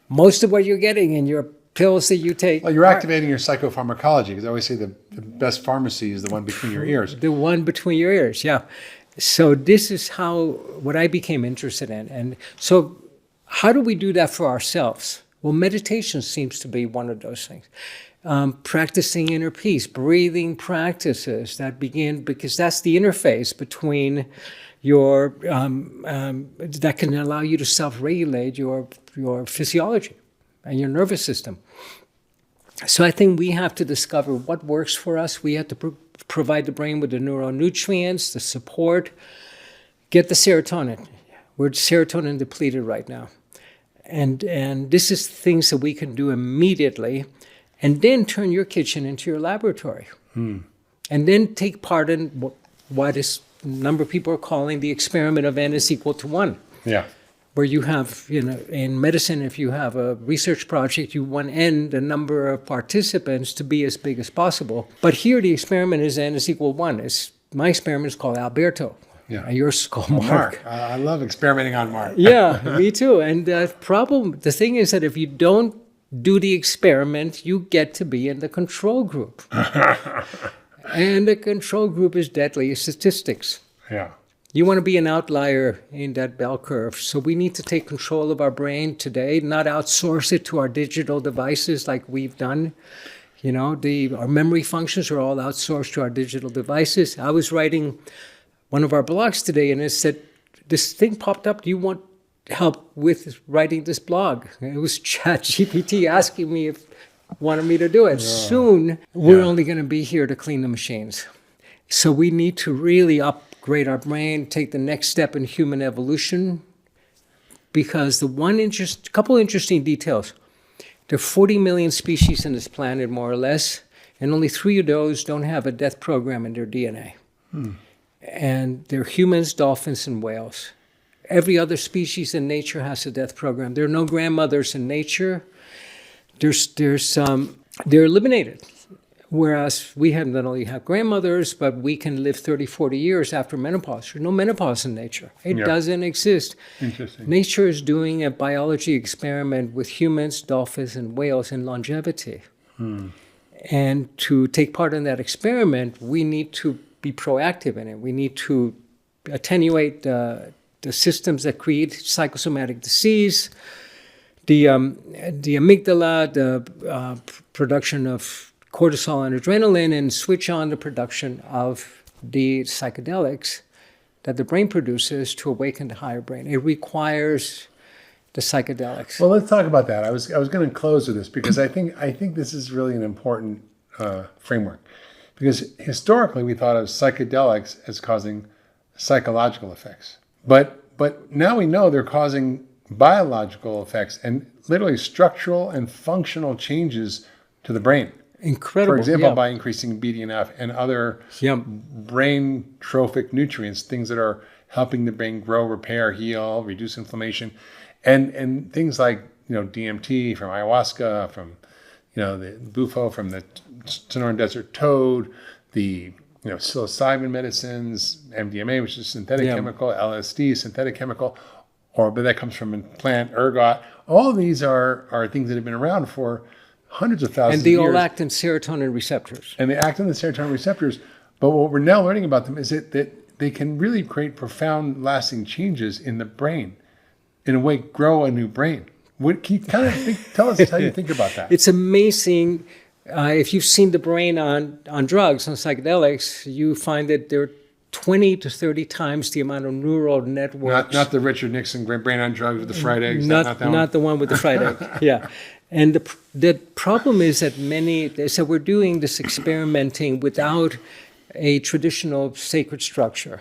most of what you're getting in your pills that you take. Well, you're activating your psychopharmacology, because I always say the best pharmacy is the one between your ears. The one between your ears, yeah. So this is what I became interested in. And so how do we do that for ourselves? Well, meditation seems to be one of those things. Practicing inner peace, breathing practices that begin, because that's the interface between your, that can allow you to self-regulate your physiology and your nervous system. So I think we have to discover what works for us. We have to provide the brain with the neuronutrients, the support, get the serotonin. We're serotonin depleted right now. And this is things that we can do immediately, and then turn your kitchen into your laboratory. And then take part in what a number of people are calling the experiment of N is equal to 1. Yeah. Where you have, in medicine, if you have a research project, you want N, the number of participants, to be as big as possible. But here the experiment is N is equal 1. My experiment is called Alberto. Yeah. And yours is called Mark. I love experimenting on Mark. Yeah, me too. And the thing is that if you don't do the experiment, you get to be in the control group. And the control group is deadly statistics. Yeah. You want to be an outlier in that bell curve. So we need to take control of our brain today, not outsource it to our digital devices like we've done. Our memory functions are all outsourced to our digital devices. I was writing one of our blogs today, and it said, this thing popped up, do you want help with writing this blog? And it was ChatGPT asking me if wanted me to do it. Soon, we're only going to be here to clean the machines. So we need to really upgrade our brain, take the next step in human evolution, because couple interesting details. There are 40 million species on this planet, more or less, and only 3 of those don't have a death program in their DNA. And they're humans, dolphins, and whales. Every other species in nature has a death program. There are no grandmothers in nature. They're eliminated. Whereas we not only have grandmothers, but we can live 30, 40 years after menopause. There's no menopause in nature. It doesn't exist. Interesting. Nature is doing a biology experiment with humans, dolphins, and whales in longevity. And to take part in that experiment, we need to be proactive in it. We need to attenuate the systems that create psychosomatic disease, the amygdala, the production of cortisol and adrenaline, and switch on the production of the psychedelics that the brain produces to awaken the higher brain. It requires the psychedelics. Well, let's talk about that. I was going to close with this, because I think this is really an important framework. Because historically we thought of psychedelics as causing psychological effects. But now we know they're causing biological effects and literally structural and functional changes to the brain. Incredible. For example, by increasing BDNF and other brain trophic nutrients, things that are helping the brain grow, repair, heal, reduce inflammation, and things like DMT from ayahuasca, from the bufo from the Sonoran Desert toad, the psilocybin medicines, MDMA, which is synthetic chemical, LSD, synthetic chemical, but that comes from a plant, ergot. All of these are things that have been around for hundreds of thousands of years. And they all act on serotonin receptors. And they act on the serotonin receptors. But what we're now learning about them is that they can really create profound, lasting changes in the brain. In a way, grow a new brain. Can you kind of tell us how you think about that? It's amazing. If you've seen the brain on drugs, on psychedelics, you find that there are 20 to 30 times the amount of neural networks. Not the Richard Nixon brain on drugs with the fried eggs. Not the one with the fried egg. Yeah. And the problem is that we're doing this experimenting without a traditional sacred structure.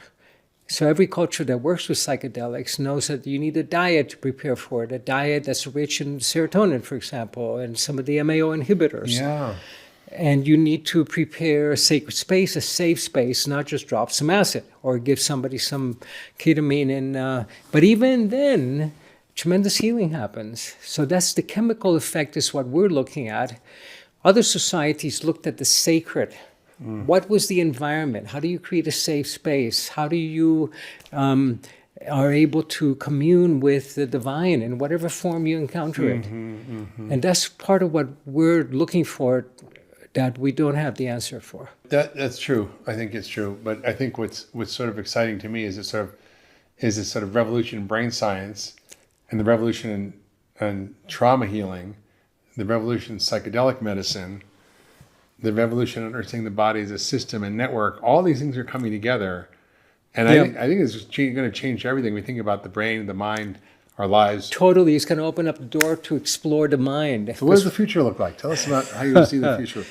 So every culture that works with psychedelics knows that you need a diet to prepare for it, a diet that's rich in serotonin, for example, and some of the MAO inhibitors. Yeah. And you need to prepare a sacred space, a safe space, not just drop some acid or give somebody some ketamine. But even then, tremendous healing happens. So that's the chemical effect is what we're looking at. Other societies looked at the sacred. What was the environment? How do you create a safe space? How do you are able to commune with the divine in whatever form you encounter it? And that's part of what we're looking for that we don't have the answer for. That's true. I think it's true. But I think what's sort of exciting to me is this sort of revolution in brain science and the revolution in trauma healing, the revolution in psychedelic medicine, the revolution in understanding the body as a system and network. All these things are coming together. And I think it's just going to change everything. We think about the brain, the mind, our lives. Totally. It's going to open up the door to explore the mind. So what does the future look like? Tell us about how you see the future.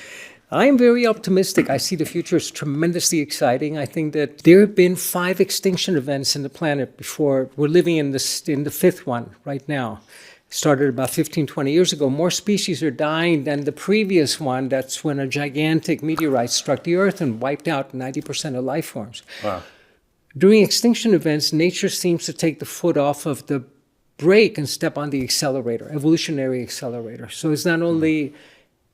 I am very optimistic. I see the future as tremendously exciting. I think that there have been 5 extinction events in the planet before. We're living in the 5th one right now. Started about 15, 20 years ago. More species are dying than the previous one. That's when a gigantic meteorite struck the Earth and wiped out 90% of life forms. Wow. During extinction events, nature seems to take the foot off of the brake and step on the accelerator, evolutionary accelerator. So it's not only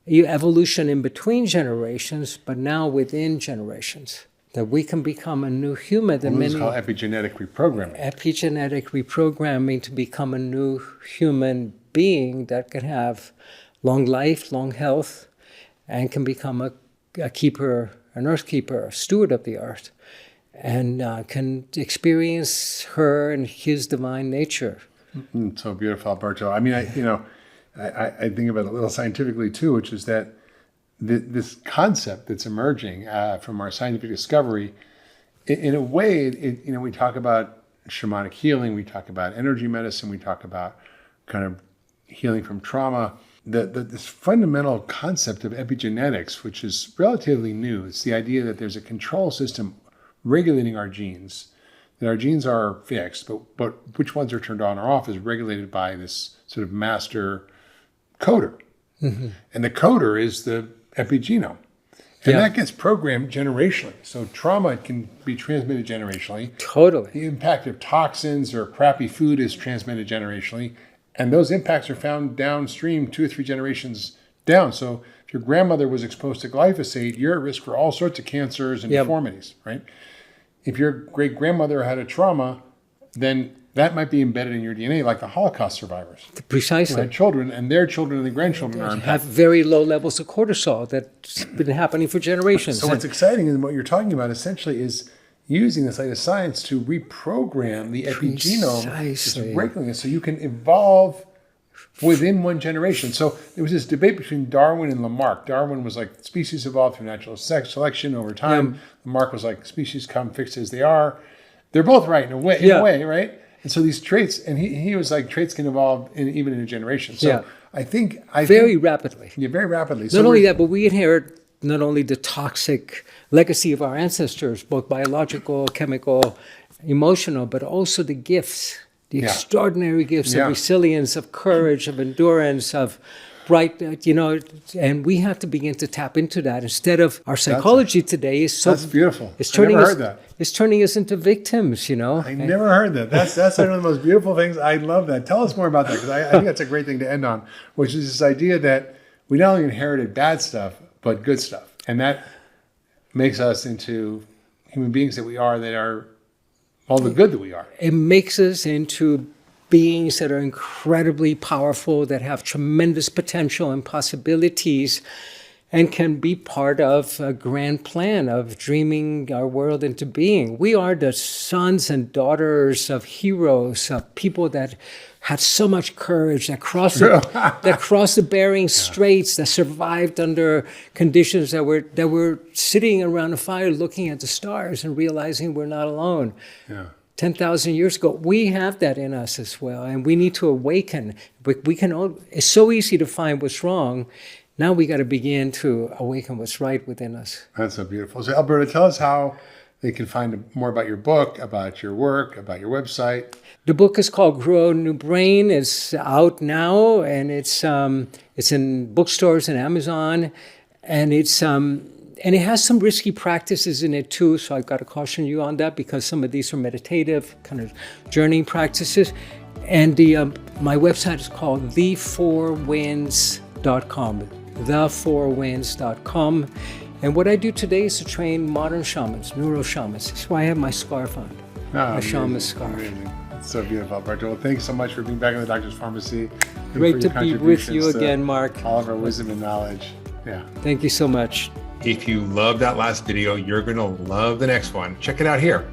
evolution in between generations, but now within generations, that we can become a new human. It's called epigenetic reprogramming. Epigenetic reprogramming to become a new human being that can have long life, long health, and can become a keeper, an earth keeper, a steward of the earth, and can experience her and his divine nature. So beautiful, Alberto. I mean, I think about it a little scientifically too, which is that this concept that's emerging from our scientific discovery, in a way, we talk about shamanic healing, we talk about energy medicine, we talk about kind of healing from trauma. This fundamental concept of epigenetics, which is relatively new, it's the idea that there's a control system regulating our genes, that our genes are fixed, but which ones are turned on or off is regulated by this sort of master coder. Mm-hmm. And the coder is the epigenome. And that gets programmed generationally. So trauma can be transmitted generationally. Totally. The impact of toxins or crappy food is transmitted generationally. And those impacts are found downstream 2 or 3 generations down. So if your grandmother was exposed to glyphosate, you're at risk for all sorts of cancers and deformities, right? If your great-grandmother had a trauma, then that might be embedded in your DNA, like the Holocaust survivors. Precisely. Who had children, and their children and their grandchildren are impacted. Have very low levels of cortisol that's been happening for generations. So what's exciting and what you're talking about essentially is using this line of science to reprogram the epigenome, just regulating it, so you can evolve within one generation. So there was this debate between Darwin and Lamarck. Darwin was like, species evolve through natural selection over time. Lamarck was like, species come fixed as they are. They're both right in a way, right? And so these traits, and he was like, traits can evolve even in a generation. So I think very rapidly. Yeah, very rapidly. Not only that, but we inherit not only the toxic legacy of our ancestors, both biological, chemical, emotional, but also the gifts, the extraordinary gifts of resilience, of courage, of endurance, of bright, and we have to begin to tap into that instead of our psychology today is so. That's beautiful. It's turning us. Heard that. It's turning us into victims. I never heard that. That's one of the most beautiful things. I love that. Tell us more about that, because I think that's a great thing to end on, which is this idea that we not only inherited bad stuff but good stuff, and that makes us into human beings that we are, that are all the good that we are. It makes us into beings that are incredibly powerful, that have tremendous potential and possibilities. and can be part of a grand plan of dreaming our world into being. We are the sons and daughters of heroes, of people that had so much courage, that crossed the Bering Straits, that survived under conditions that were sitting around a fire looking at the stars and realizing we're not alone. Yeah. 10,000 years ago, we have that in us as well, and we need to awaken. But it's so easy to find what's wrong. Now we got to begin to awaken what's right within us. That's so beautiful. So Alberto, tell us how they can find more about your book, about your work, about your website. The book is called Grow a New Brain. It's out now, and it's in bookstores and Amazon, and it has some risky practices in it too. So I've got to caution you on that, because some of these are meditative kind of journeying practices. And my website is called the4winds.com. The4winds.com. And what I do today is to train modern shamans, neuro-shamans. That's why I have my scarf on, my shaman scarf. Amazing. It's so beautiful, Alberto. Well, thanks so much for being back in the Doctor's Pharmacy. Great to be with you again, Mark. All of our wisdom and knowledge. Yeah. Thank you so much. If you love that last video, you're going to love the next one. Check it out here.